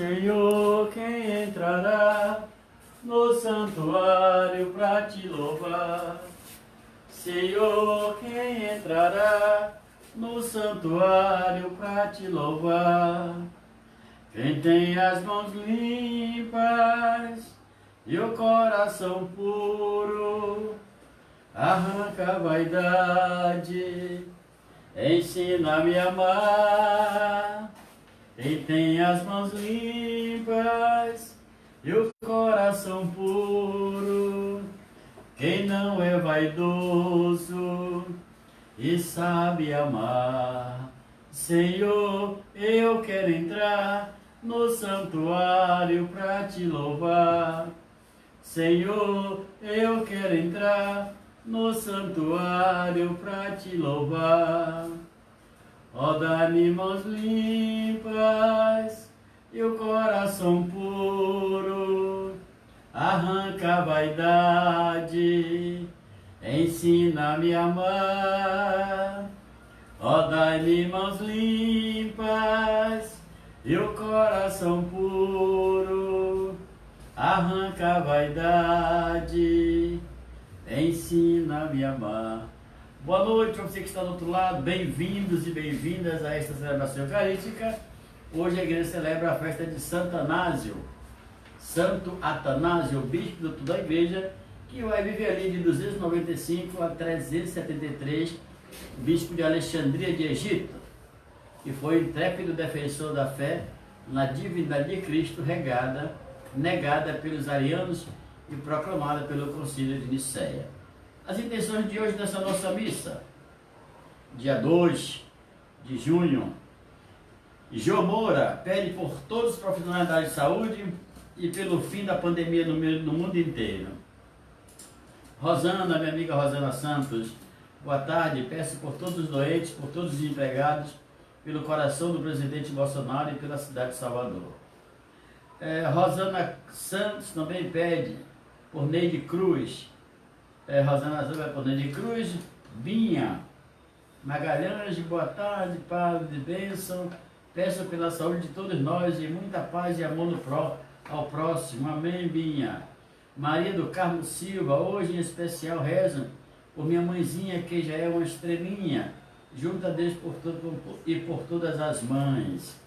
Senhor, quem entrará no santuário para te louvar? Senhor, quem entrará no santuário para te louvar? Quem tem as mãos limpas e o coração puro, arranca a vaidade, ensina-me a amar. Quem tem as mãos limpas e o coração puro, quem não é vaidoso e sabe amar. Senhor, eu quero entrar no santuário para te louvar. Senhor, eu quero entrar no santuário para te louvar. Ó, dá-me mãos limpas e o coração puro, arranca a vaidade, ensina-me a amar. Ó, dá-me mãos limpas e o coração puro, arranca a vaidade, ensina-me a amar. Boa noite para você que está do outro lado, bem-vindos e bem-vindas a esta celebração eucarística. Hoje a igreja celebra a festa de Santo Atanásio, Santo Atanásio, bispo doutor da igreja, que vai viver ali de 295 a 373, bispo de Alexandria de Egito, que foi intrépido defensor da fé na divindade de Cristo, negada pelos arianos e proclamada pelo Concílio de Nicéia. As intenções de hoje dessa nossa missa, dia 2 de junho, Jô Moura pede por todos os profissionais da área de saúde e pelo fim da pandemia no mundo inteiro. Rosana, minha amiga Rosana Santos, boa tarde, peço por todos os doentes, por todos os empregados, pelo coração do presidente Bolsonaro e pela cidade de Salvador. Rosana Santos também pede por Neide Cruz, Rosana Santos por Neide Cruz, Binha Magalhães, boa tarde, Padre de bênção, peço pela saúde de todos nós e muita paz e amor ao próximo, amém, Binha. Maria do Carmo Silva, hoje em especial rezo por minha mãezinha que já é uma estrelinha, junto a Deus e por todas as mães.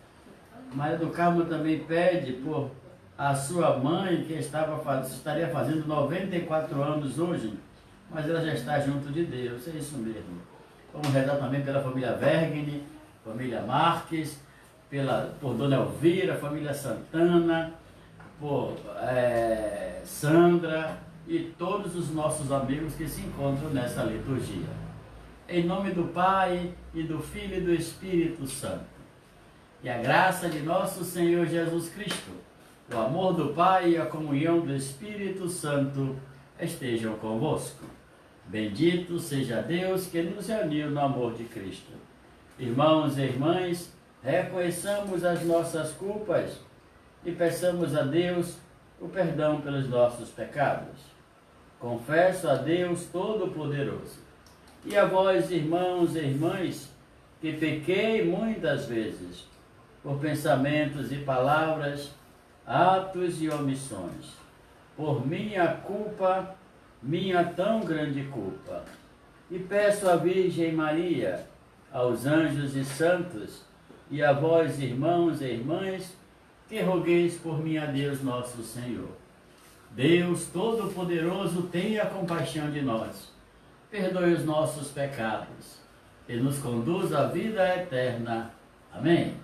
Maria do Carmo também pede por a sua mãe que estaria fazendo 94 anos hoje, mas ela já está junto de Deus, é isso mesmo. Vamos rezar também pela família Vergne, família Marques, por Dona Elvira, família Santana, por Sandra e todos os nossos amigos que se encontram nessa liturgia. Em nome do Pai, e do Filho e do Espírito Santo. E a graça de nosso Senhor Jesus Cristo, o amor do Pai e a comunhão do Espírito Santo estejam convosco. Bendito seja Deus que nos uniu no amor de Cristo. Irmãos e irmãs, reconheçamos as nossas culpas e peçamos a Deus o perdão pelos nossos pecados. Confesso a Deus Todo-Poderoso e a vós, irmãos e irmãs, que pequei muitas vezes, por pensamentos e palavras, atos e omissões, por minha culpa, minha tão grande culpa. E peço à Virgem Maria, aos anjos e santos, e a vós, irmãos e irmãs, que rogueis por mim a Deus nosso Senhor. Deus Todo-Poderoso, tenha compaixão de nós, perdoe os nossos pecados e nos conduz à vida eterna. Amém.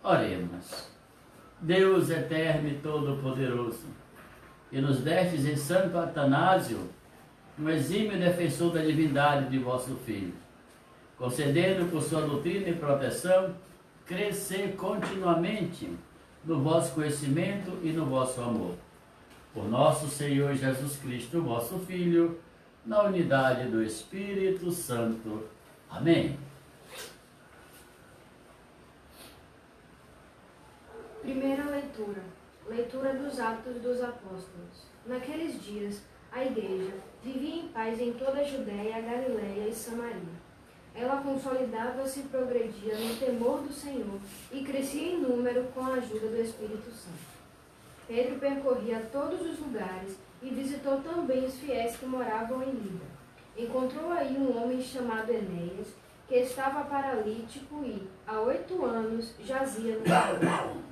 Oremos. Deus eterno e todo-poderoso, que nos destes em Santo Atanásio, um exímio defensor da divindade de vosso Filho, concedendo por sua doutrina e proteção, crescer continuamente no vosso conhecimento e no vosso amor. Por nosso Senhor Jesus Cristo, vosso Filho, na unidade do Espírito Santo. Amém. Primeira leitura. Leitura dos Atos dos Apóstolos. Naqueles dias, a igreja vivia em paz em toda a Judéia, Galiléia e Samaria. Ela consolidava-se e progredia no temor do Senhor e crescia em número com a ajuda do Espírito Santo. Pedro percorria todos os lugares e visitou também os fiéis que moravam em Lida. Encontrou aí um homem chamado Enéas, que estava paralítico e, há 8 anos, jazia no chão.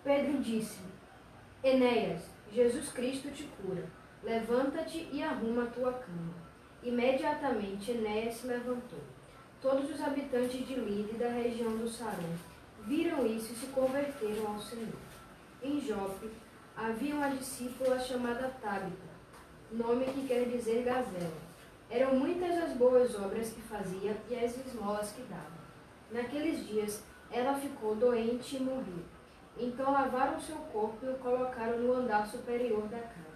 Pedro disse-lhe: Enéas, Jesus Cristo te cura. Levanta-te e arruma a tua cama. Imediatamente Enéas se levantou. Todos os habitantes de Lida e da região do Sarão viram isso e se converteram ao Senhor. Em Jope havia uma discípula chamada Tábita, nome que quer dizer gazela. Eram muitas as boas obras que fazia e as esmolas que dava. Naqueles dias ela ficou doente e morreu. Então lavaram seu corpo e o colocaram no andar superior da casa.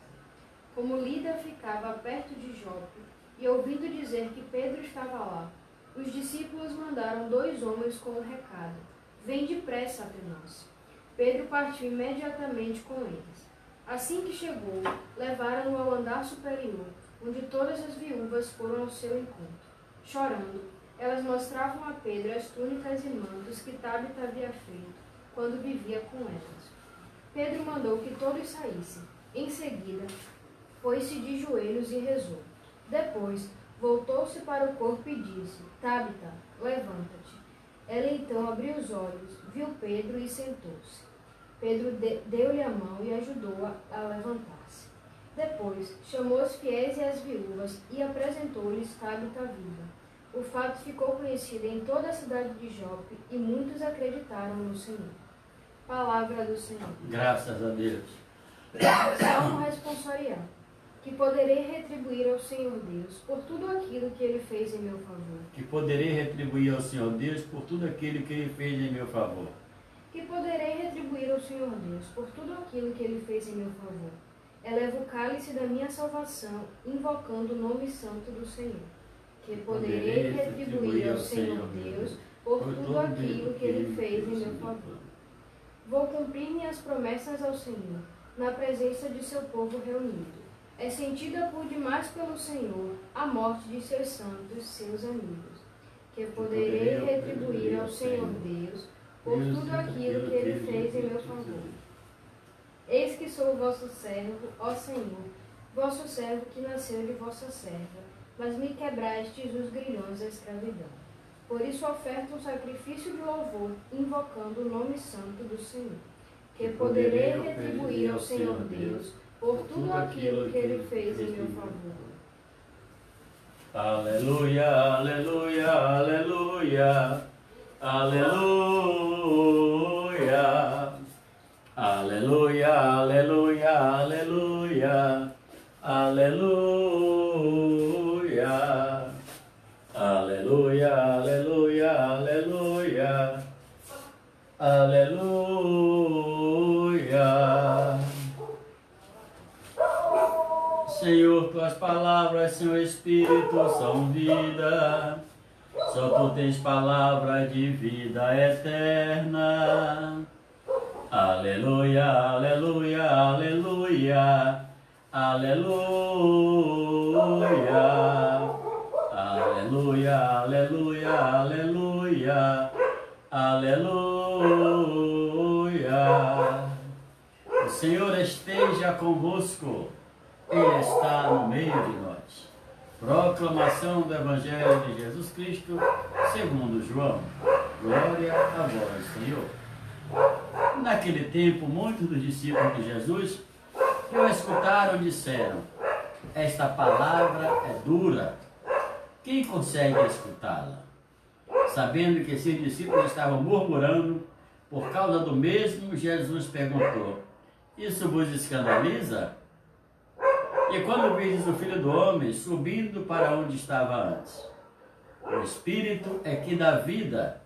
Como Lida ficava perto de Jope, e ouvindo dizer que Pedro estava lá, os discípulos mandaram 2 homens com o recado: Vem depressa até nós. Pedro partiu imediatamente com eles. Assim que chegou, levaram-no ao andar superior, onde todas as viúvas foram ao seu encontro. Chorando, elas mostravam a Pedro as túnicas e mantos que Tábita havia feito quando vivia com elas. Pedro mandou que todos saíssem. Em seguida, pôs-se de joelhos e rezou. Depois, voltou-se para o corpo e disse: Tábita, levanta-te. Ela então abriu os olhos, viu Pedro e sentou-se. Pedro deu-lhe a mão e ajudou-a a levantar-se. Depois, chamou os fiéis e as viúvas e apresentou-lhes Tábita viva. O fato ficou conhecido em toda a cidade de Jope e muitos acreditaram no Senhor. Palavra do Senhor. Graças a Deus. Salmo responsorial. Que poderei retribuir ao Senhor Deus por tudo aquilo que Ele fez em meu favor. Que poderei retribuir ao Senhor Deus por tudo aquilo que Ele fez em meu favor. Que poderei retribuir ao Senhor Deus por tudo aquilo que Ele fez em meu favor. Elevo o cálice da minha salvação, invocando o nome santo do Senhor. Que poderei retribuir ao Senhor Deus por tudo aquilo que Ele fez em meu favor. Vou cumprir minhas promessas ao Senhor, na presença de seu povo reunido. É sentida por demais pelo Senhor a morte de seus santos, seus amigos. Que poderei retribuir ao Senhor Deus por tudo aquilo que Ele fez em meu favor. Eis que sou o vosso servo, ó Senhor, vosso servo que nasceu de vossa serva, mas me quebrastes os grilhões da escravidão. Por isso oferto um sacrifício de louvor, invocando o nome santo do Senhor. Que poderei retribuir ao Senhor Deus por tudo aquilo que Ele fez em meu favor. Aleluia, aleluia, aleluia, aleluia, aleluia, aleluia, aleluia, aleluia, aleluia, aleluia, aleluia, aleluia. Senhor, tuas palavras, Senhor Espírito, são vida. Só tu tens palavra de vida eterna. Aleluia, aleluia, aleluia, aleluia, aleluia, aleluia, aleluia, aleluia. O Senhor esteja convosco. Ele está no meio de nós. Proclamação do Evangelho de Jesus Cristo, segundo João. Glória a vós, Senhor. Naquele tempo, muitos dos discípulos de Jesus que o escutaram disseram: esta palavra é dura. Quem consegue escutá-la? Sabendo que esses discípulos estavam murmurando por causa do mesmo, Jesus perguntou: isso vos escandaliza? E quando vistes o Filho do Homem subindo para onde estava antes? O Espírito é que dá vida,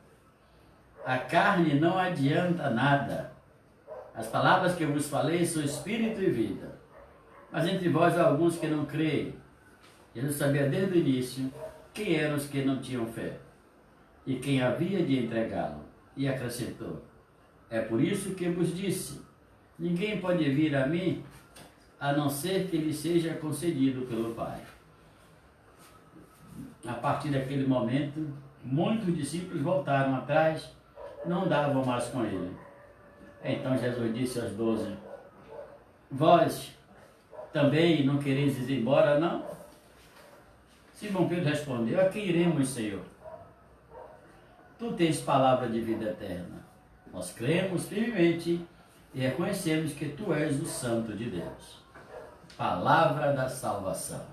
a carne não adianta nada. As palavras que eu vos falei são Espírito e vida. Mas entre vós há alguns que não creem. Jesus sabia desde o início quem eram os que não tinham fé e quem havia de entregá-lo. E acrescentou: é por isso que vos disse, ninguém pode vir a mim a não ser que lhe seja concedido pelo Pai. A partir daquele momento, muitos discípulos voltaram atrás, não davam mais com ele. Então Jesus disse aos 12, vós também não quereis ir embora, não? Simão Pedro respondeu, a quem iremos, Senhor? Tu tens palavra de vida eterna. Nós cremos firmemente e reconhecemos que tu és o Santo de Deus. Palavra da salvação.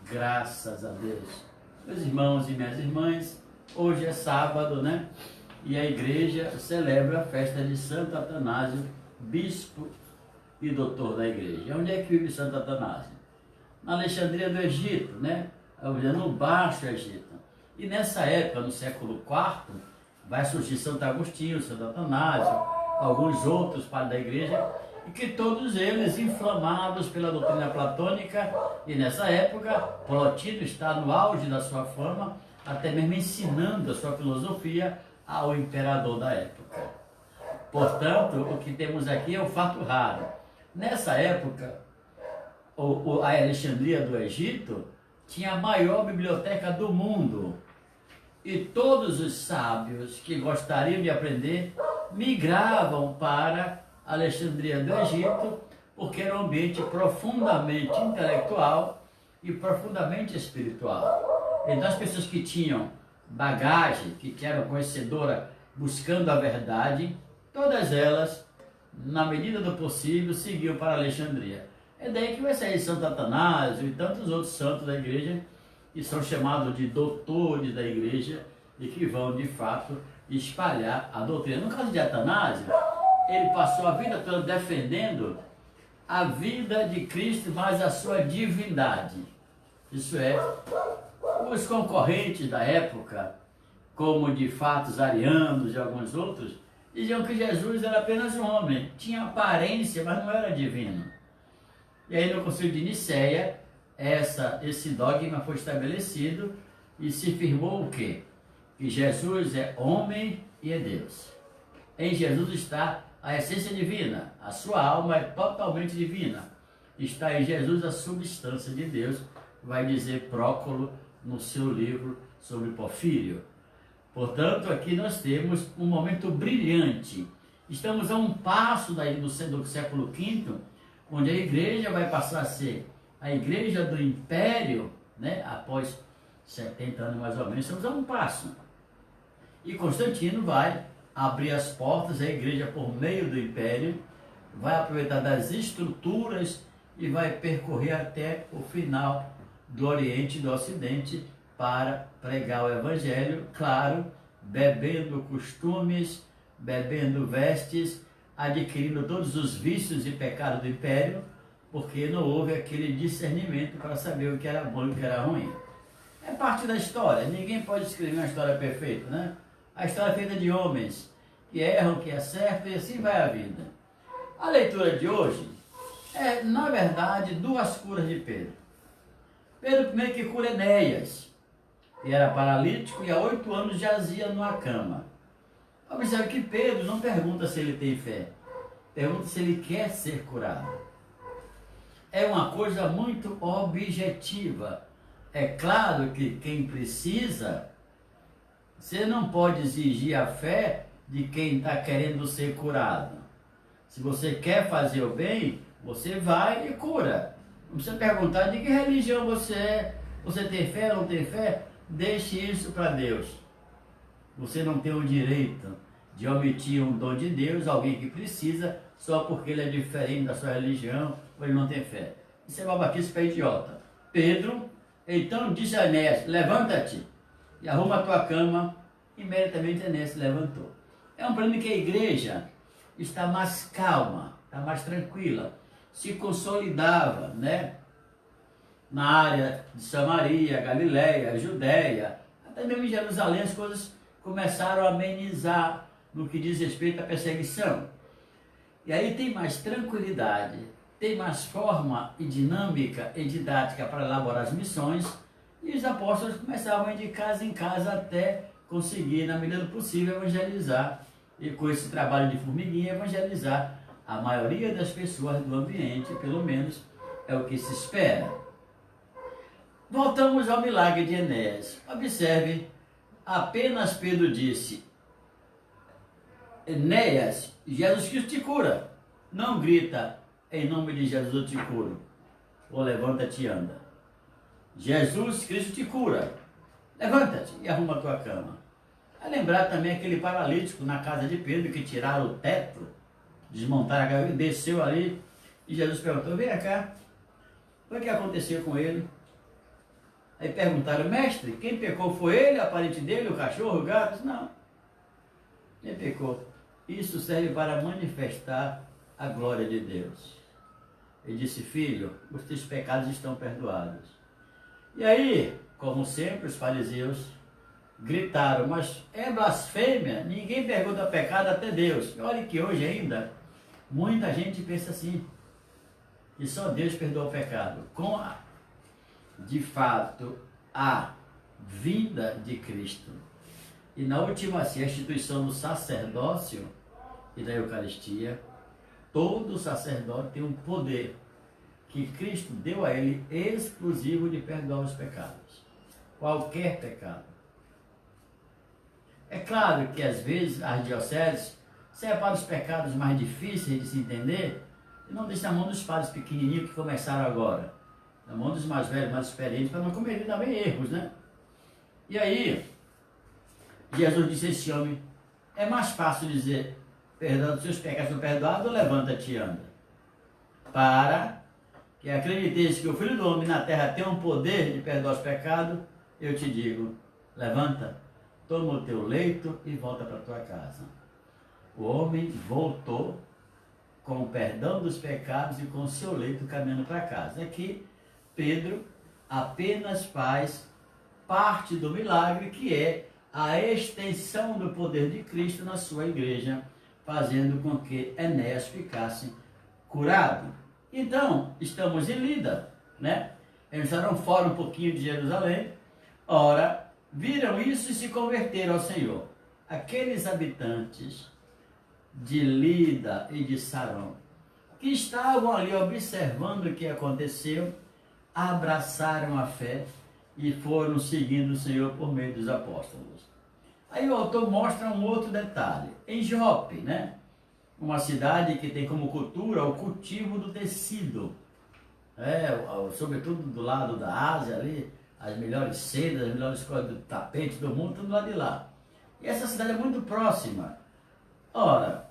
Graças a Deus. Meus irmãos e minhas irmãs, hoje é sábado, né? E a igreja celebra a festa de Santo Atanásio, bispo e doutor da igreja. Onde é que vive Santo Atanásio? Na Alexandria do Egito, né? No Baixo Egito. E nessa época, no século IV, vai surgir Santo Agostinho, Santo Atanásio, alguns outros padres da igreja, e que todos eles inflamados pela doutrina platônica, e nessa época, Plotino está no auge da sua fama, até mesmo ensinando a sua filosofia ao imperador da época. Portanto, o que temos aqui é um fato raro. Nessa época, a Alexandria do Egito tinha a maior biblioteca do mundo. E todos os sábios que gostariam de aprender migravam para Alexandria do Egito, porque era um ambiente profundamente intelectual e profundamente espiritual. Então as pessoas que tinham bagagem, que eram conhecedoras buscando a verdade, todas elas, na medida do possível, seguiam para Alexandria. É daí que vai sair Santo Atanásio e tantos outros santos da igreja, que são chamados de doutores da igreja e que vão, de fato, espalhar a doutrina. No caso de Atanásio, ele passou a vida toda defendendo a vida de Cristo, mas a sua divindade. Isso é, os concorrentes da época, como de fato os arianos e alguns outros, diziam que Jesus era apenas um homem, tinha aparência, mas não era divino. E aí no Concílio de Nicéia, esse dogma foi estabelecido e se firmou o quê? Que Jesus é homem e é Deus. Em Jesus está a essência divina, a sua alma é totalmente divina. Está em Jesus a substância de Deus, vai dizer Prócolo no seu livro sobre Porfírio. Portanto, aqui nós temos um momento brilhante. Estamos a um passo do século V, onde a igreja vai passar a ser a igreja do império, né? Após 70 anos mais ou menos, estamos a um passo. E Constantino vai abrir as portas à igreja por meio do império, vai aproveitar das estruturas e vai percorrer até o final do Oriente e do Ocidente para pregar o Evangelho, claro, bebendo costumes, bebendo vestes, adquirindo todos os vícios e pecados do império, porque não houve aquele discernimento para saber o que era bom e o que era ruim. É parte da história, ninguém pode escrever uma história perfeita, né? A história é feita de homens que erram, que acertam, e assim vai a vida. A leitura de hoje é, na verdade, duas curas de Pedro. Pedro primeiro que cura Enéas, que era paralítico e há 8 anos jazia numa cama. Observe que Pedro não pergunta se ele tem fé, pergunta se ele quer ser curado. É uma coisa muito objetiva. É claro que quem precisa, você não pode exigir a fé de quem está querendo ser curado. Se você quer fazer o bem, você vai e cura. Não precisa perguntar de que religião você é, você tem fé ou não tem fé, deixe isso para Deus. Você não tem o direito de omitir um dom de Deus, alguém que precisa, só porque ele é diferente da sua religião ou ele não tem fé. Isso é babaquice para idiota. Pedro, então disse a Enéas, levanta-te e arruma a tua cama. Imediatamente Enéas se levantou. É um problema que a igreja está mais calma, está mais tranquila, se consolidava, né? Na área de Samaria, Galileia, Judéia, até mesmo em Jerusalém as coisas começaram a amenizar no que diz respeito à perseguição. E aí tem mais tranquilidade, tem mais forma e dinâmica e didática para elaborar as missões, e os apóstolos começavam a ir de casa em casa até conseguir, na medida do possível, evangelizar, e com esse trabalho de formiguinha, evangelizar a maioria das pessoas do ambiente, pelo menos é o que se espera. Voltamos ao milagre de Enéas. Observe apenas Pedro disse, Enéas, Jesus Cristo te cura. Não grita, em nome de Jesus eu te curo. Ou levanta-te e anda. Jesus Cristo te cura. Levanta-te e arruma a tua cama. A lembrar também aquele paralítico na casa de Pedro que tiraram o teto, desmontaram a casa, desceu ali e Jesus perguntou, vem cá, o que aconteceu com ele? Aí perguntaram, mestre, quem pecou foi ele, a parente dele, o cachorro, o gato? Não, ele pecou. Isso serve para manifestar a glória de Deus. Ele disse, filho, os teus pecados estão perdoados. E aí, como sempre, os fariseus gritaram, mas é blasfêmia, ninguém pergunta pecado até Deus. Olha que hoje ainda, muita gente pensa assim, que só Deus perdoa o pecado. De fato, a vinda de Cristo. E na última ceia, a instituição do sacerdócio e da Eucaristia, todo sacerdote tem um poder que Cristo deu a ele exclusivo de perdoar os pecados. Qualquer pecado. É claro que às vezes as dioceses separam os pecados mais difíceis de se entender e não deixam na mão dos padres pequenininhos que começaram agora. Na mão dos mais velhos, mais experientes, para não cometer também erros, né? E aí, Jesus disse a esse homem, é mais fácil dizer, perdão dos seus pecados são perdoados, ou levanta-te e anda. Para que acrediteis que o Filho do Homem na terra tem um poder de perdoar os pecados, eu te digo, levanta, toma o teu leito e volta para a tua casa. O homem voltou com o perdão dos pecados e com o seu leito caminhando para casa. Aqui, Pedro apenas faz parte do milagre, que é a extensão do poder de Cristo na sua igreja, fazendo com que Enéas ficasse curado. Então, estamos em Lida, né? Eles estavam fora um pouquinho de Jerusalém. Ora, viram isso e se converteram ao Senhor. Aqueles habitantes de Lida e de Sarón, que estavam ali observando o que aconteceu, abraçaram a fé e foram seguindo o Senhor por meio dos apóstolos. Aí o autor mostra um outro detalhe. Em Jope, né? Uma cidade que tem como cultura o cultivo do tecido. Sobretudo do lado da Ásia ali, as melhores sedas, as melhores coisas do tapete do mundo, tudo lá de lá. E essa cidade é muito próxima. Ora,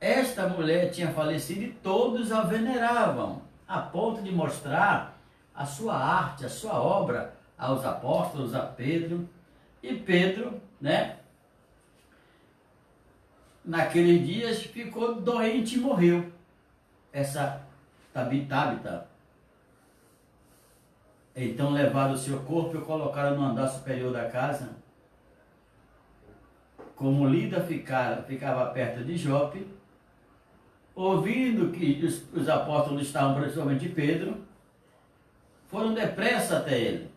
esta mulher tinha falecido e todos a veneravam, a ponto de mostrar a sua arte, a sua obra aos apóstolos, a Pedro. E Pedro, né, naqueles dias ficou doente e morreu. Essa Tabita. Então levaram o seu corpo e o colocaram no andar superior da casa. Como Lida ficava perto de Jope, ouvindo que os apóstolos estavam, principalmente Pedro, foram depressa até ele.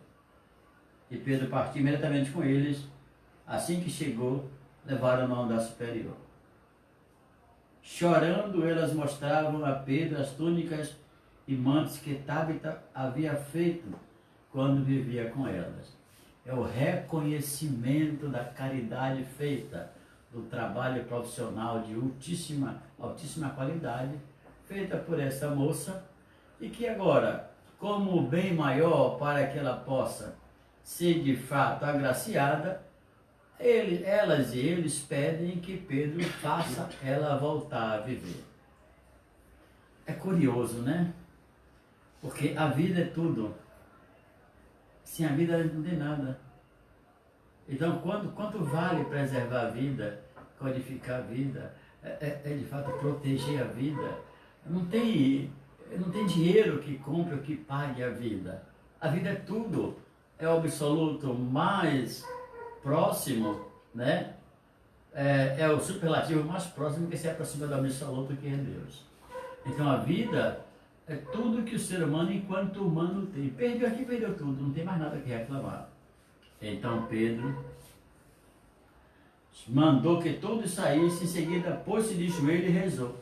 E Pedro partiu imediatamente com eles. Assim que chegou, levaram no andar superior. Chorando, elas mostravam a Pedro as túnicas e mantos que Tabita havia feito quando vivia com elas. É o reconhecimento da caridade feita, do trabalho profissional de altíssima qualidade, feita por essa moça, e que agora, como bem maior para que ela possa ser de fato agraciada, elas e eles pedem que Pedro faça ela voltar a viver. É curioso, né? Porque a vida é tudo. Sem a vida não tem nada. Então, quanto vale preservar a vida, codificar a vida, é de fato proteger a vida. Não tem dinheiro que compre ou que pague a vida. A vida é tudo. É o absoluto mais próximo, né? É o superlativo mais próximo que se aproxima do absoluto, que é Deus. Então a vida é tudo que o ser humano, enquanto humano, tem. Perdeu aqui, perdeu tudo, não tem mais nada que reclamar. Então Pedro mandou que todos saíssem, em seguida pôs-se de joelho e rezou.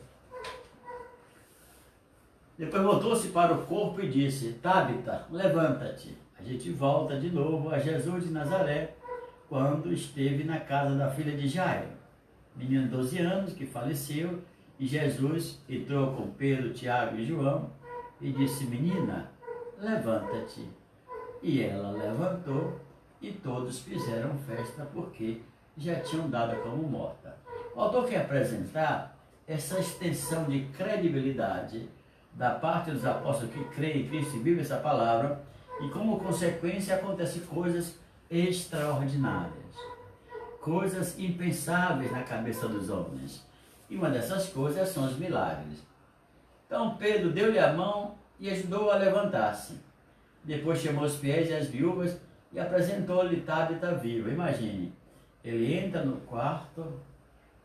Depois voltou-se para o corpo e disse, Tabita, levanta-te. A gente volta de novo a Jesus de Nazaré, quando esteve na casa da filha de Jairo, menino de 12 anos que faleceu, e Jesus entrou com Pedro, Tiago e João e disse: menina, levanta-te. E ela levantou e todos fizeram festa porque já tinham dado como morta. O autor quer apresentar essa extensão de credibilidade da parte dos apóstolos que creem em Cristo e vivem essa palavra, e como consequência acontecem coisas extraordinárias, coisas impensáveis na cabeça dos homens. E uma dessas coisas são os milagres. Então Pedro deu-lhe a mão e ajudou-a a levantar-se. Depois chamou os fiéis e as viúvas e apresentou-lhe Tabita viva. Imagine, ele entra no quarto,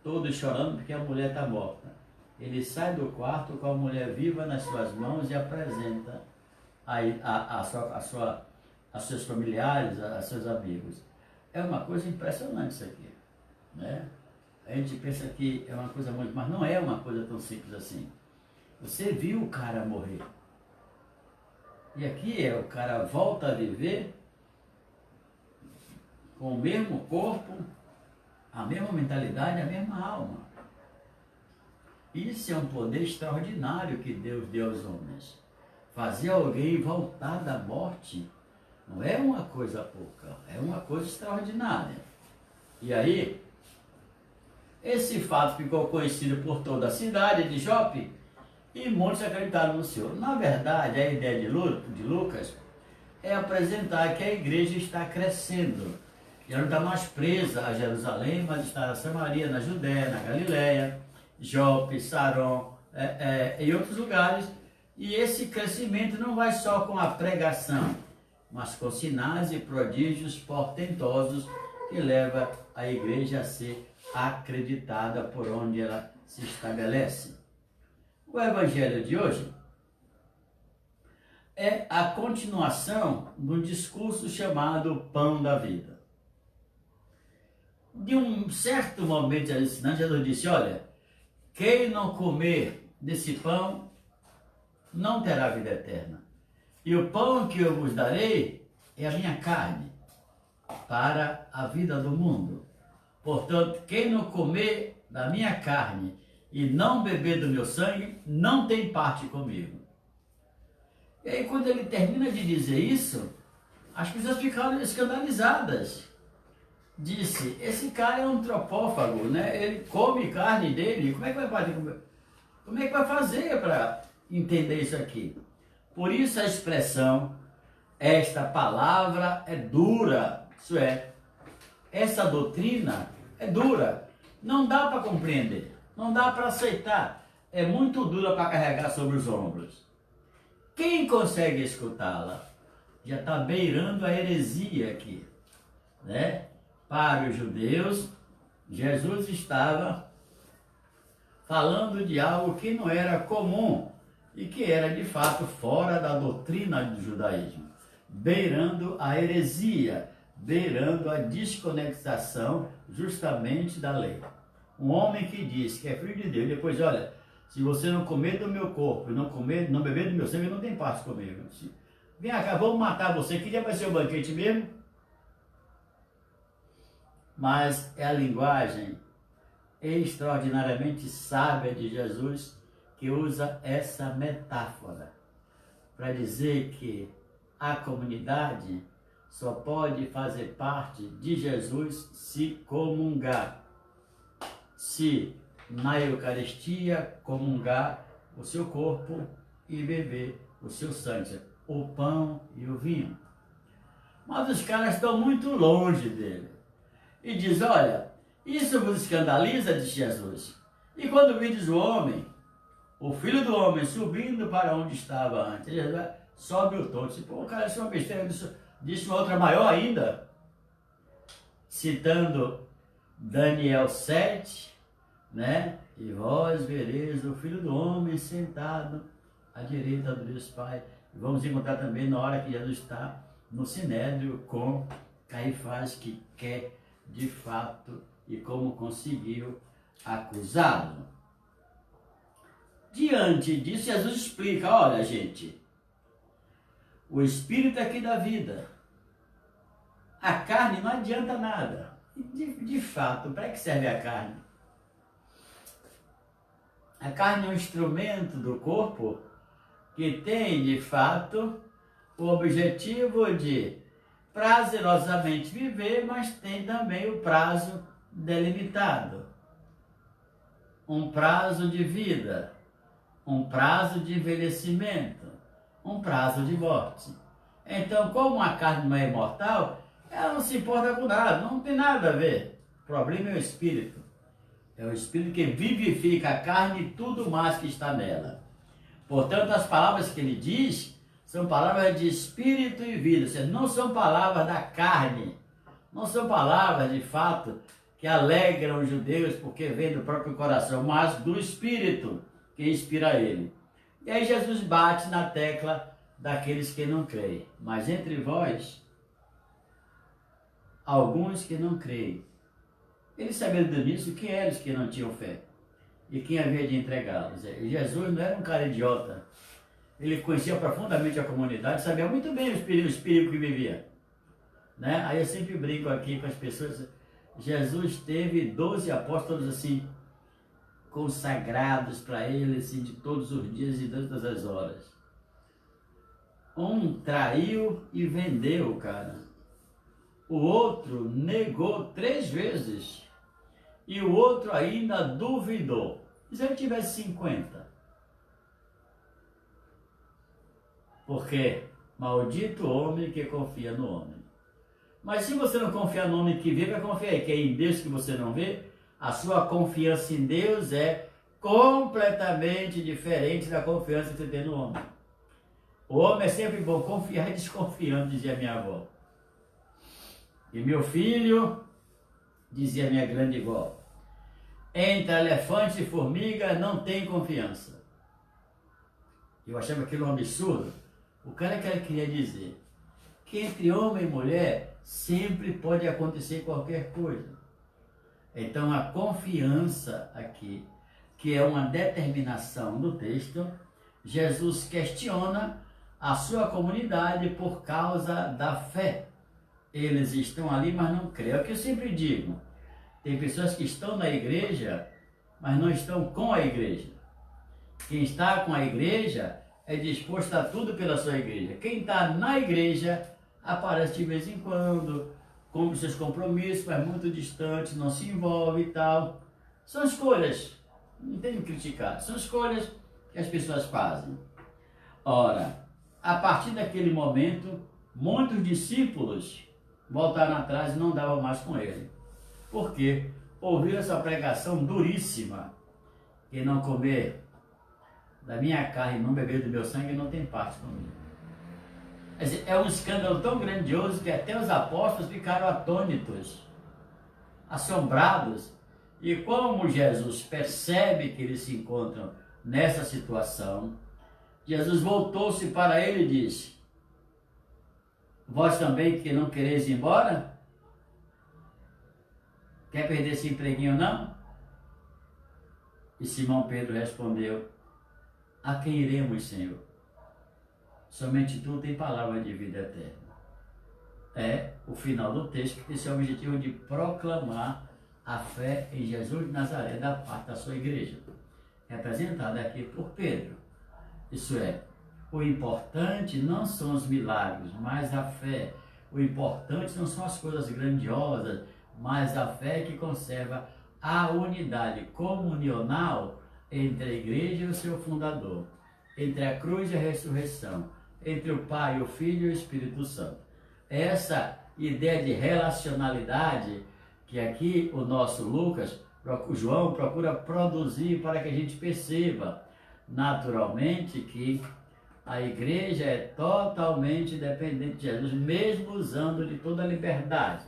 todo chorando porque a mulher está morta. Ele sai do quarto com a mulher viva nas suas mãos e apresenta a seus familiares, a seus amigos. É uma coisa impressionante isso aqui, né? A gente pensa que é uma coisa muito, mas não é uma coisa tão simples assim. Você viu o cara morrer. E aqui o cara volta a viver com o mesmo corpo, a mesma mentalidade, a mesma alma. Isso é um poder extraordinário que Deus deu aos homens. Fazer alguém voltar da morte não é uma coisa pouca, é uma coisa extraordinária. E aí, esse fato ficou conhecido por toda a cidade de Jope e muitos acreditaram no Senhor. Na verdade, a ideia de Lucas é apresentar que a igreja está crescendo. E ela não está mais presa a Jerusalém, mas está na Samaria, na Judéia, na Galileia, Jope, Saron e outros lugares. E esse crescimento não vai só com a pregação, mas com sinais e prodígios portentosos que leva a igreja a ser acreditada por onde ela se estabelece. O evangelho de hoje é a continuação do discurso chamado Pão da Vida. De um certo momento alucinante, Jesus disse: olha, quem não comer desse pão não terá vida eterna. E o pão que eu vos darei é a minha carne para a vida do mundo. Portanto, quem não comer da minha carne e não beber do meu sangue, não tem parte comigo. E aí, quando ele termina de dizer isso, as pessoas ficaram escandalizadas. Disse: esse cara é um antropófago, né? Ele come carne dele, como é que vai fazer para entender isso aqui? Por isso a expressão, esta palavra é dura, isso é, essa doutrina é dura, não dá para compreender, não dá para aceitar, é muito dura para carregar sobre os ombros. Quem consegue escutá-la já está beirando a heresia aqui, né? Para os judeus, Jesus estava falando de algo que não era comum e que era de fato fora da doutrina do judaísmo, beirando a heresia, beirando a desconexação justamente da lei. Um homem que diz que é filho de Deus, depois, olha, se você não comer do meu corpo, não beber do meu sangue, não tem parte comigo. Vem cá, vamos matar você, que dia vai ser o banquete mesmo? Mas é a linguagem extraordinariamente sábia de Jesus que usa essa metáfora para dizer que a comunidade só pode fazer parte de Jesus se comungar, se na Eucaristia comungar o seu corpo e beber o seu sangue, o pão e o vinho. Mas os caras estão muito longe dele. E diz: olha, isso vos escandaliza, disse Jesus. E quando vides o homem, o filho do homem, subindo para onde estava antes, ele sobe o tom. Disse: pô, cara, isso é uma besteira. Disse uma outra maior ainda, citando Daniel 7, né? E vós vereis o filho do homem sentado à direita do Deus Pai. E vamos encontrar também na hora que Jesus está no Sinédrio com Caifás, que quer de fato e como conseguiu acusá-lo. Diante disso, Jesus explica: olha, gente, o Espírito é que dá vida, a carne não adianta nada. De fato, para que serve a carne? A carne é um instrumento do corpo que tem, de fato, o objetivo de prazerosamente viver, mas tem também o prazo delimitado. Um prazo de vida, um prazo de envelhecimento, um prazo de morte. Então, como a carne não é imortal, ela não se importa com nada, não tem nada a ver. O problema é o espírito. É o espírito que vivifica a carne e tudo mais que está nela. Portanto, as palavras que ele diz são palavras de espírito e vida, ou seja, não são palavras da carne, não são palavras de fato que alegram os judeus porque vem do próprio coração, mas do espírito que inspira ele. E aí Jesus bate na tecla daqueles que não creem. Mas entre vós, alguns que não creem. Ele sabendo disso, quem eram os que não tinham fé? E quem havia de entregá-los? Jesus não era um cara idiota. Ele conhecia profundamente a comunidade, sabia muito bem os perigos que vivia. Né? Aí eu sempre brinco aqui com as pessoas. Jesus teve 12 apóstolos assim, consagrados para ele, assim, de todos os dias e todas as horas. Um traiu e vendeu o cara. O outro negou 3 vezes. E o outro ainda duvidou. E se ele tivesse 50? Porque maldito homem que confia no homem. Mas se você não confiar no homem que vê, vai confiar aí, que é em Deus que você não vê. A sua confiança em Deus é completamente diferente da confiança que você tem no homem. O homem é sempre bom confiar e desconfiando, dizia minha avó. E meu filho, dizia minha grande avó, entre elefante e formiga não tem confiança. Eu achava aquilo um absurdo. O cara que ele queria dizer que entre homem e mulher sempre pode acontecer qualquer coisa. Então a confiança aqui, que é uma determinação do texto, Jesus questiona a sua comunidade por causa da fé. Eles estão ali, mas não creem. É o que eu sempre digo. Tem pessoas que estão na igreja, mas não estão com a igreja. Quem está com a igreja é disposto a tudo pela sua igreja. Quem está na igreja aparece de vez em quando, cumpre seus compromissos, mas muito distante, não se envolve e tal. São escolhas, não tem que criticar, são escolhas que as pessoas fazem. Ora, a partir daquele momento, muitos discípulos voltaram atrás e não davam mais com ele. Por quê? Ouviram essa pregação duríssima, que não comer da minha carne e não beber do meu sangue não tem parte comigo. Quer dizer, é um escândalo tão grandioso que até os apóstolos ficaram atônitos, assombrados. E como Jesus percebe que eles se encontram nessa situação, Jesus voltou-se para ele e disse: vós também que não quereis ir embora? Quer perder esse empreguinho não? E Simão Pedro respondeu: a quem iremos, Senhor? Somente tu tem palavra de vida eterna. É o final do texto que tem esse objetivo de proclamar a fé em Jesus de Nazaré da parte da sua igreja, representada aqui por Pedro. Isso é, o importante não são os milagres, mas a fé. O importante não são as coisas grandiosas, mas a fé que conserva a unidade comunional entre a igreja e o seu fundador, entre a cruz e a ressurreição, entre o Pai, o Filho e o Espírito Santo. Essa ideia de relacionalidade que aqui o nosso Lucas, o João, procura produzir para que a gente perceba naturalmente que a igreja é totalmente dependente de Jesus, mesmo usando de toda a liberdade.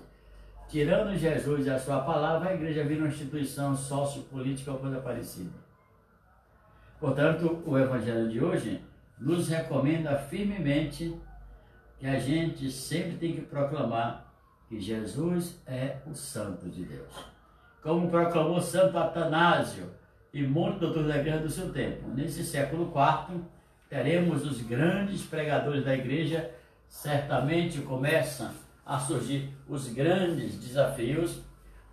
Tirando Jesus e a sua palavra, a igreja vira uma instituição sociopolítica ou coisa parecida. Portanto, o Evangelho de hoje nos recomenda firmemente que a gente sempre tem que proclamar que Jesus é o Santo de Deus. Como proclamou Santo Atanásio e muitos doutores da igreja do seu tempo. Nesse século IV, teremos os grandes pregadores da igreja, certamente começa a surgir os grandes desafios,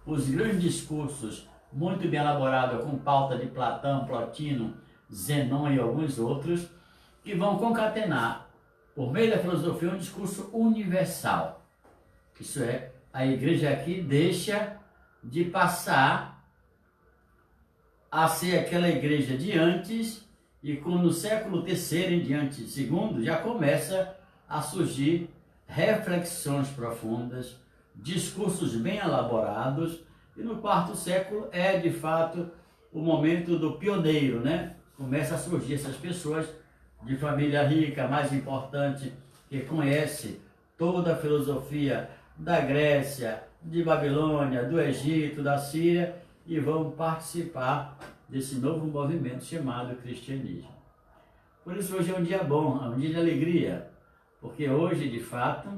os grandes discursos, muito bem elaborados, com pauta de Platão, Plotino, Zenon e alguns outros, que vão concatenar, por meio da filosofia, um discurso universal. Isso é, a igreja aqui deixa de passar a ser aquela igreja de antes, e no século III em diante, segundo, já começa a surgir reflexões profundas, discursos bem elaborados, e no quarto século é de fato o momento do pioneiro, né? Começa a surgir essas pessoas de família rica, mais importante, que conhece toda a filosofia da Grécia, de Babilônia, do Egito, da Síria, e vão participar desse novo movimento chamado cristianismo. Por isso hoje é um dia bom, é um dia de alegria, porque hoje, de fato,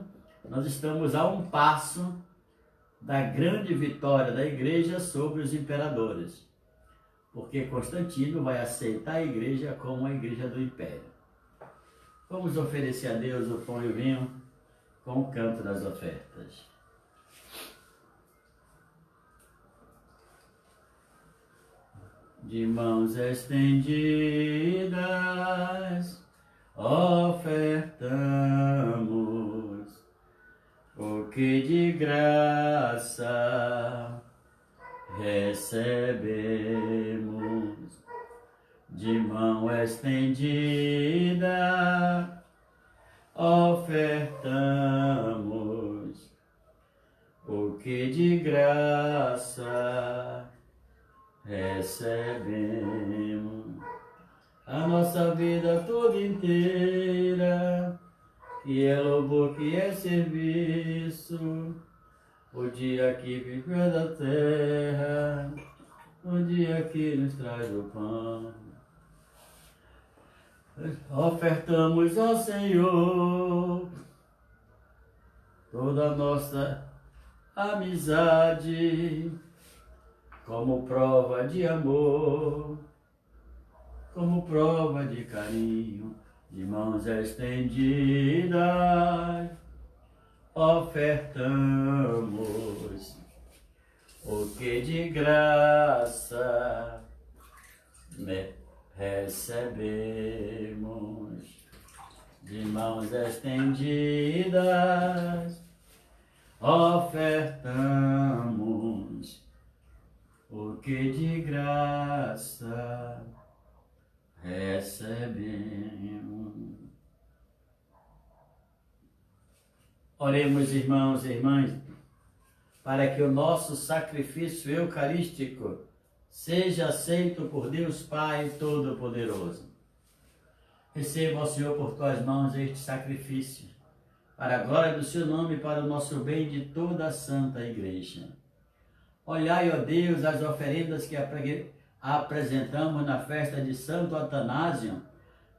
nós estamos a um passo da grande vitória da igreja sobre os imperadores, porque Constantino vai aceitar a igreja como a igreja do império. Vamos oferecer a Deus o pão e o vinho com o canto das ofertas. De mãos estendidas, ofertamos o que de graça recebemos. De mão estendida, ofertamos o que de graça recebemos. A nossa vida toda inteira, que é louvor, que é serviço, o dia que viveu da terra, o dia que nos traz o pão. Ofertamos ao Senhor toda a nossa amizade, como prova de amor, como prova de carinho, de mãos estendidas, ofertamos o que de graça recebemos. De mãos estendidas, ofertamos o que de graça recebemos. Oremos, irmãos e irmãs, para que o nosso sacrifício eucarístico seja aceito por Deus Pai Todo-Poderoso. Receba, ó Senhor, por tuas mãos este sacrifício, para a glória do seu nome e para o nosso bem de toda a Santa Igreja. Olhai, ó Deus, as oferendas que apresentamos na festa de Santo Atanásio,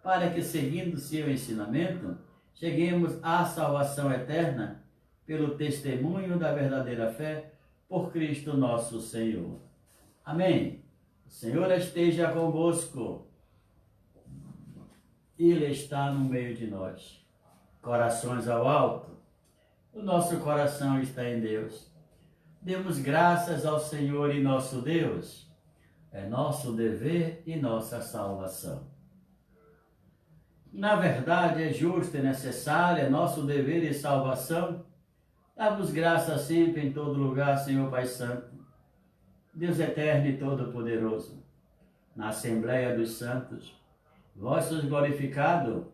para que, seguindo seu ensinamento, cheguemos à salvação eterna pelo testemunho da verdadeira fé, por Cristo nosso Senhor. Amém. O Senhor esteja convosco. Ele está no meio de nós. Corações ao alto. O nosso coração está em Deus. Demos graças ao Senhor e nosso Deus. É nosso dever e nossa salvação. Na verdade, é justo e necessário, é nosso dever e salvação, damos graças sempre em todo lugar, Senhor Pai Santo, Deus eterno e todo-poderoso, na Assembleia dos Santos, vós sois glorificado,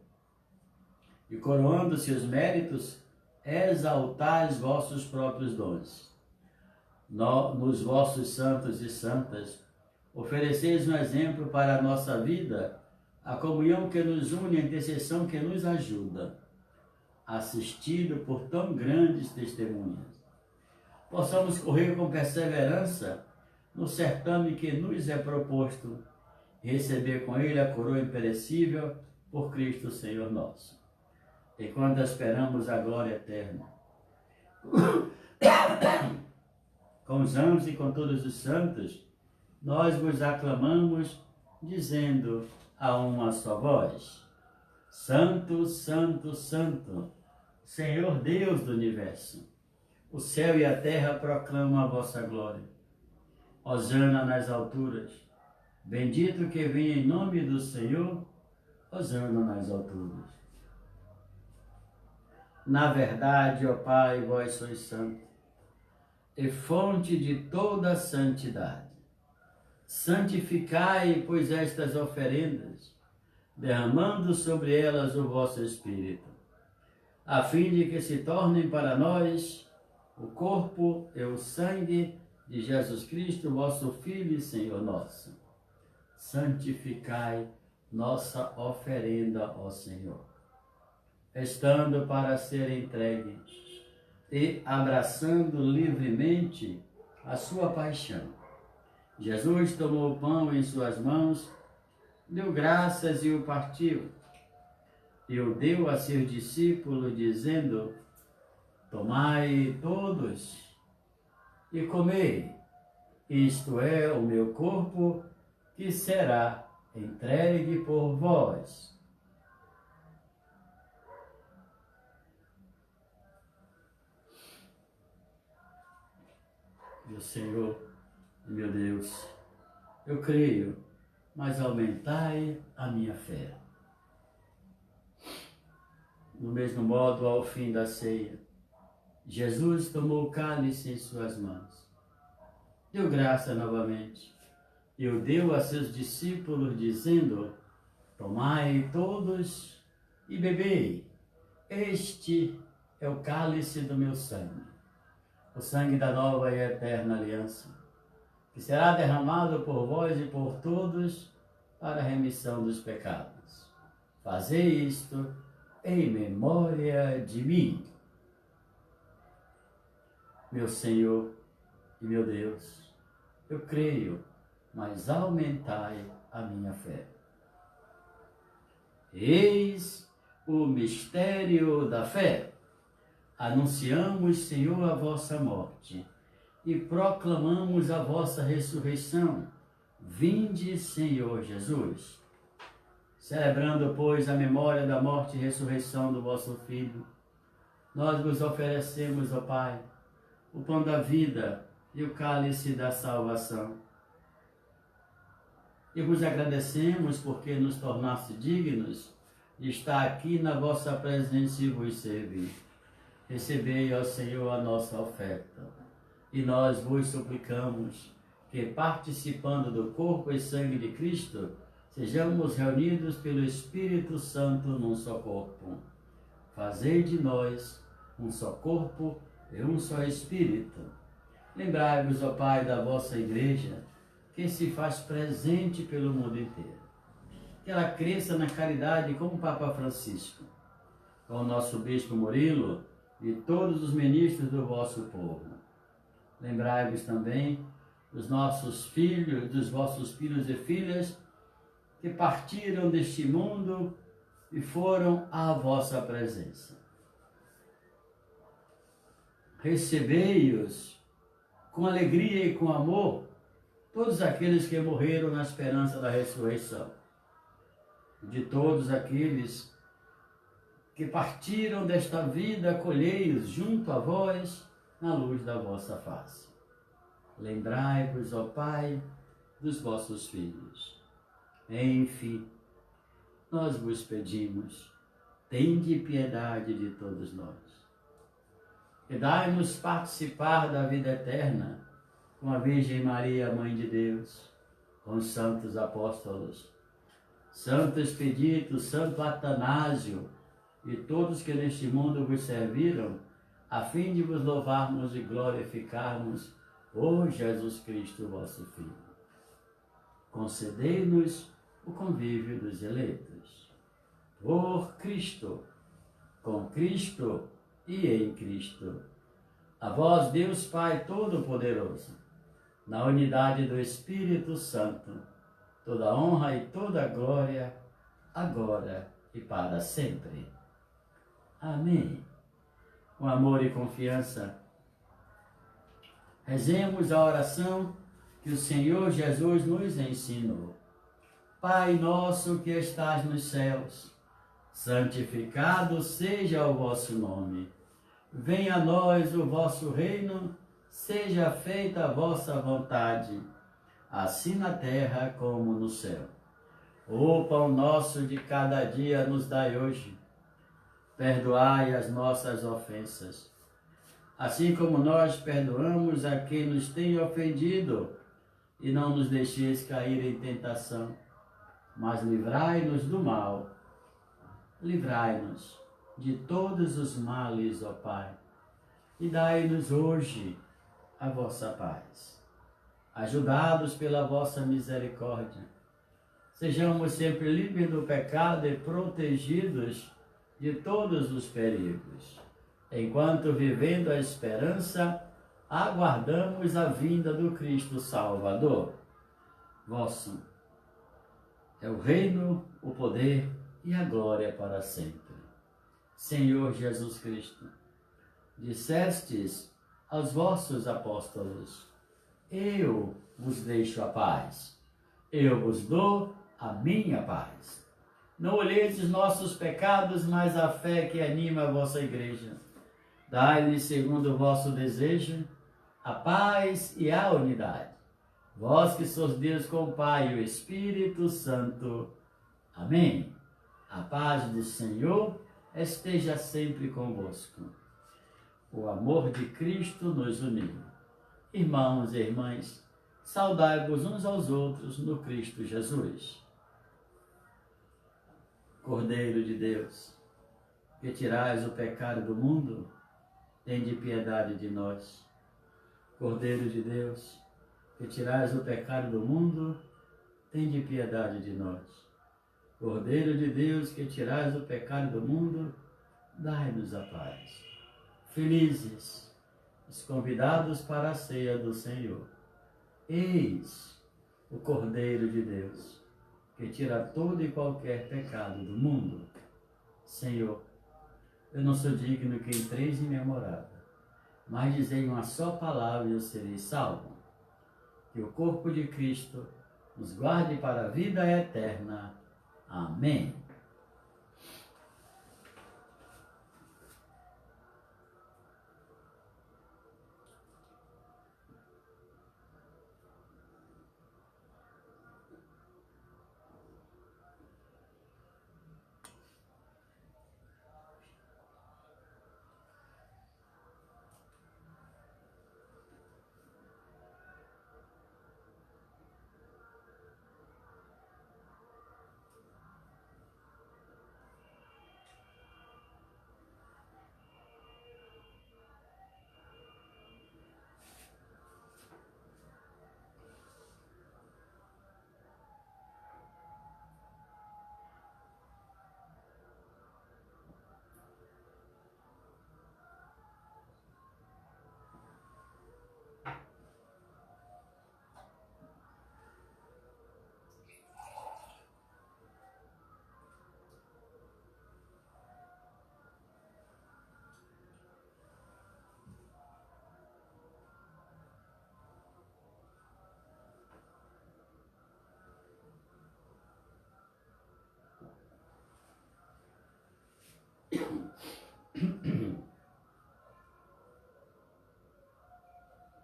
e coroando seus méritos, exaltais vossos próprios dons. Nos vossos santos e santas, ofereceis um exemplo para a nossa vida, a comunhão que nos une, a intercessão que nos ajuda, assistido por tão grandes testemunhas. Possamos correr com perseverança no certame que nos é proposto e receber com ele a coroa imperecível por Cristo Senhor nosso. E quando esperamos a glória eterna, com os anjos e com todos os santos, nós vos aclamamos, dizendo a uma só voz: Santo, Santo, Santo, Senhor Deus do Universo, O céu e a terra proclamam a vossa glória. Hosana nas alturas. Bendito que vem em nome do Senhor. Hosana nas alturas. Na verdade, ó Pai, vós sois santo, e fonte de toda santidade. Santificai, pois, estas oferendas, derramando sobre elas o vosso Espírito, a fim de que se tornem para nós o corpo e o sangue de Jesus Cristo, vosso Filho e Senhor nosso. Santificai nossa oferenda, ó Senhor, estando para ser entregue e abraçando livremente a sua paixão. Jesus tomou o pão em suas mãos, deu graças e o partiu, e o deu a seus discípulos, dizendo: tomai todos e comei, isto é o meu corpo, que será entregue por vós. Meu Senhor e meu Deus, eu creio, mas aumentai a minha fé. Do mesmo modo, ao fim da ceia, Jesus tomou o cálice em suas mãos, deu graça novamente, e o deu a seus discípulos, dizendo: tomai todos e bebei, este é o cálice do meu sangue, o sangue da nova e eterna aliança, que será derramado por vós e por todos para a remissão dos pecados. Fazei isto em memória de mim. Meu Senhor e meu Deus, eu creio, mas aumentai a minha fé. Eis o mistério da fé. Anunciamos, Senhor, a vossa morte e proclamamos a vossa ressurreição. Vinde, Senhor Jesus. Celebrando, pois, a memória da morte e ressurreição do vosso Filho, nós vos oferecemos, ó Pai, o pão da vida e o cálice da salvação. E vos agradecemos porque nos tornaste dignos de estar aqui na vossa presença e vos servir. Recebei, ó Senhor, a nossa oferta, e nós vos suplicamos que, participando do corpo e sangue de Cristo, sejamos reunidos pelo Espírito Santo num só corpo. Fazei de nós um só corpo e um só Espírito. Lembrai-vos, ó Pai, da vossa Igreja, que se faz presente pelo mundo inteiro. Que ela cresça na caridade como o Papa Francisco, com o nosso Bispo Murilo e todos os ministros do vosso povo. Lembrai-vos também dos nossos filhos, dos vossos filhos e filhas, que partiram deste mundo e foram à vossa presença. Recebei-os com alegria e com amor, todos aqueles que morreram na esperança da ressurreição, de todos aqueles que partiram desta vida, acolhei-os junto a vós na luz da vossa face. Lembrai-vos, ó Pai, dos vossos filhos. Enfim, nós vos pedimos, tende piedade de todos nós. E dai-nos participar da vida eterna com a Virgem Maria, Mãe de Deus, com os santos apóstolos, Santo Expedito, Santo Atanásio e todos que neste mundo vos serviram, a fim de vos louvarmos e glorificarmos, ó Jesus Cristo, vosso Filho. Concedei-nos o convívio dos eleitos. Por Cristo, com Cristo e em Cristo. A vós, Deus Pai Todo-Poderoso, na unidade do Espírito Santo, toda honra e toda glória, agora e para sempre. Amém. Com amor e confiança, rezemos a oração que o Senhor Jesus nos ensinou. Pai nosso que estás nos céus, santificado seja o vosso nome. Venha a nós o vosso reino, seja feita a vossa vontade, assim na terra como no céu. O pão nosso de cada dia nos dai hoje. Perdoai as nossas ofensas, assim como nós perdoamos a quem nos tem ofendido, e não nos deixeis cair em tentação, mas livrai-nos do mal. Livrai-nos de todos os males, ó Pai, e dai-nos hoje a vossa paz. Ajudados pela vossa misericórdia, sejamos sempre livres do pecado e protegidos de todos os perigos, enquanto, vivendo a esperança, aguardamos a vinda do Cristo Salvador. Vosso é o reino, o poder e a glória para sempre. Senhor Jesus Cristo, dissestes aos vossos apóstolos: eu vos deixo a paz, eu vos dou a minha paz. Não olheis os nossos pecados, mas a fé que anima a vossa igreja. Dai-lhes, segundo o vosso desejo, a paz e a unidade. Vós que sois Deus com o Pai e o Espírito Santo. Amém. A paz do Senhor esteja sempre convosco. O amor de Cristo nos uniu. Irmãos e irmãs, saudai-vos uns aos outros no Cristo Jesus. Cordeiro de Deus, que tirais o pecado do mundo, tende piedade de nós. Cordeiro de Deus, que tirais o pecado do mundo, tende piedade de nós. Cordeiro de Deus, que tirais o pecado do mundo, dai-nos a paz. Felizes os convidados para a ceia do Senhor. Eis o Cordeiro de Deus, que tira todo e qualquer pecado do mundo. Senhor, eu não sou digno que entreis em minha morada, mas dizei uma só palavra e eu serei salvo. Que o corpo de Cristo nos guarde para a vida eterna. Amém.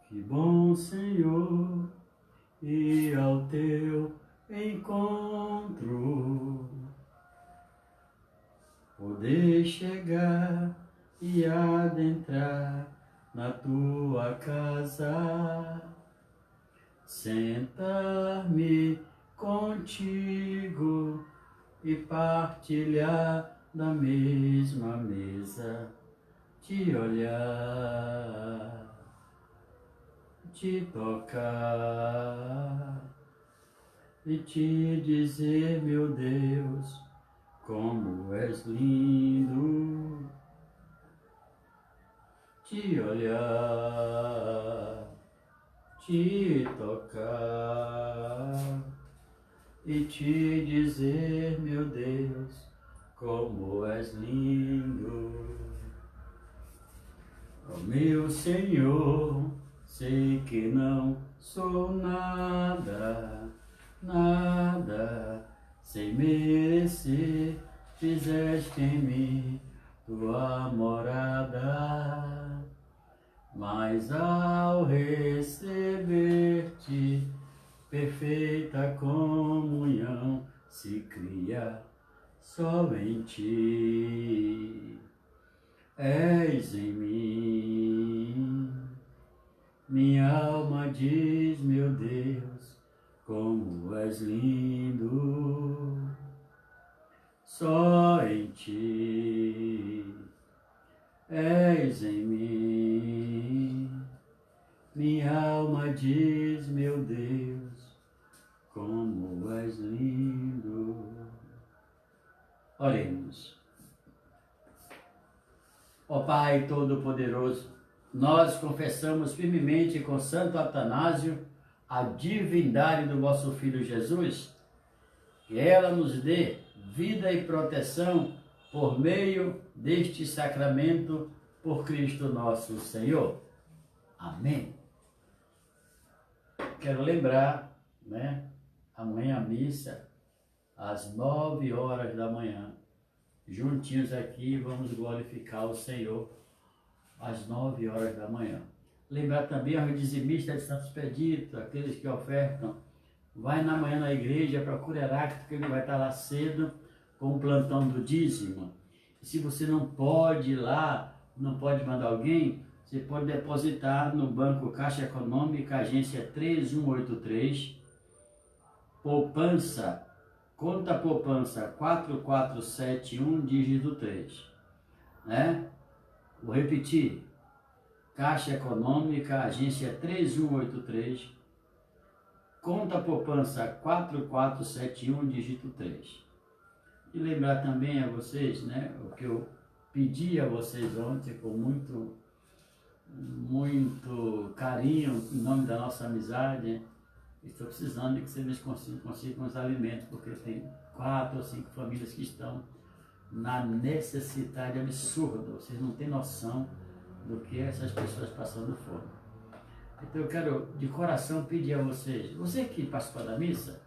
Que bom, Senhor, ir ao teu encontro, poder chegar e adentrar na tua casa, sentar-me contigo e partilhar da mesma mesa, te olhar, te tocar e te dizer, meu Deus, como és lindo, te olhar, te tocar e te dizer, meu Deus, como és lindo. Ó meu Senhor, sei que não sou nada, nada, sem merecer, fizeste em mim tua morada, mas ao receber-te, perfeita comunhão se cria só em ti. És em mim, minha alma diz, meu Deus, como és lindo, só em ti. És em mim, minha alma diz, meu Deus, como és lindo. Oremos. Ó Pai Todo-Poderoso, nós confessamos firmemente com Santo Atanásio a divindade do vosso Filho Jesus, que ela nos dê vida e proteção por meio deste sacramento, por Cristo nosso Senhor. Amém. Quero lembrar, amanhã a missa, às 9 horas da manhã, juntinhos aqui, vamos glorificar o Senhor às 9 horas da manhã. Lembrar também aos dizimistas de Santo Expedito, aqueles que ofertam, vai na manhã na igreja, procura Heráclito, que ele vai estar lá cedo com o plantão do dízimo. E se você não pode ir lá, não pode mandar alguém, você pode depositar no Banco Caixa Econômica, agência 3183, poupança, conta poupança 4471, dígito 3, Vou repetir, Caixa Econômica, agência 3183, conta poupança 4471, dígito 3. E lembrar também a vocês, o que eu pedi a vocês ontem com muito carinho, em nome da nossa amizade. Estou precisando de que vocês consigam os alimentos, porque tem 4 ou 5 famílias que estão na necessidade absurda. Vocês não têm noção do que essas pessoas passando fome. Então eu quero de coração pedir a vocês, você que participou da missa,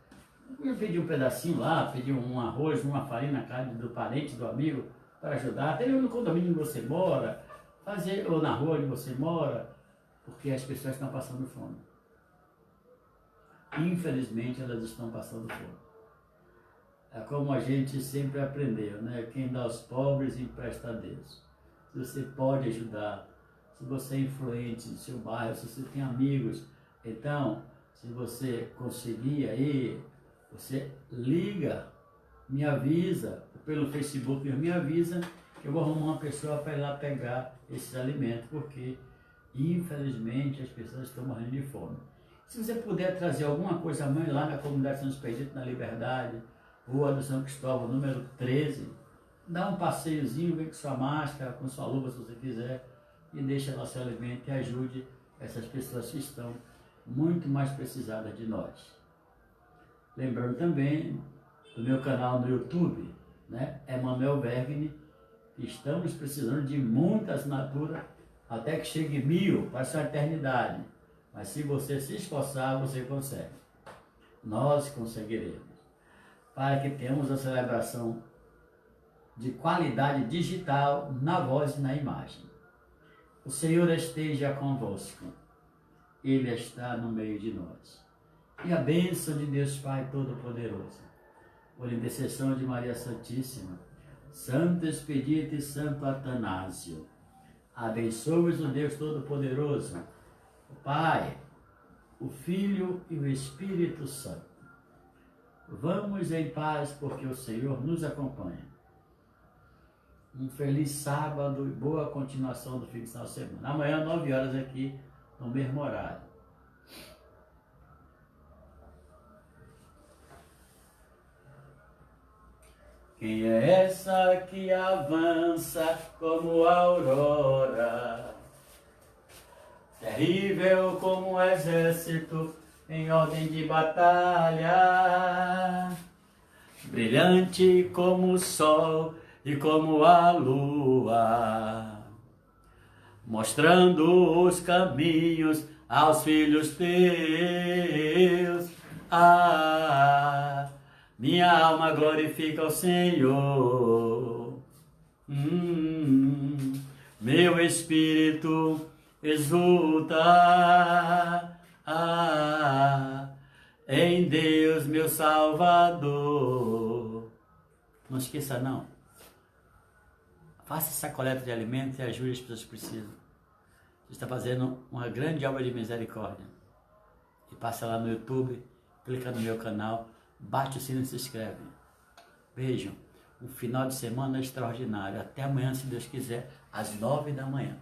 eu pedi um pedacinho lá, pedi um arroz, uma farinha na casa do parente, do amigo, para ajudar, até no condomínio onde você mora, ou na rua onde você mora, porque as pessoas estão passando fome. Infelizmente elas estão passando fome. É como a gente sempre aprendeu, quem dá aos pobres empresta a Deus. Se você pode ajudar, se você é influente no seu bairro, se você tem amigos, então, se você conseguir aí, você liga, me avisa, pelo Facebook me avisa, que eu vou arrumar uma pessoa para ir lá pegar esses alimentos, porque infelizmente as pessoas estão morrendo de fome. Se você puder trazer alguma coisa a mãe lá na comunidade São Expedito, na Liberdade, Rua do São Cristóvão, número 13, dá um passeiozinho, vem com sua máscara, com sua luva se você quiser, e deixa lá seu alimento e ajude essas pessoas que estão muito mais precisadas de nós. Lembrando também do meu canal no YouTube, Emanuel Bergni, que estamos precisando de muita assinatura, até que chegue 1000 para essa eternidade. Mas se você se esforçar, você consegue. Nós conseguiremos. Para que tenhamos a celebração de qualidade digital na voz e na imagem. O Senhor esteja convosco. Ele está no meio de nós. E a bênção de Deus Pai Todo-Poderoso, por intercessão de Maria Santíssima, Santo Expedito e Santo Atanásio, abençoe-vos o Deus Todo-Poderoso, o Pai, o Filho e o Espírito Santo. Vamos em paz, porque o Senhor nos acompanha. Um feliz sábado e boa continuação do fim de semana. Amanhã, 9 horas aqui, no mesmo horário. Quem é essa que avança como a aurora, terrível como um exército em ordem de batalha, brilhante como o sol e como a lua, mostrando os caminhos aos filhos teus. Minha alma glorifica o Senhor, Meu espírito exulta em Deus, meu Salvador. Não esqueça não. Faça essa coleta de alimentos e ajude as pessoas que precisam. Você está fazendo uma grande obra de misericórdia. E passa lá no YouTube, clica no meu canal, bate o sino e se inscreve. Vejam, um final de semana extraordinário. Até amanhã, se Deus quiser, às 9 da manhã.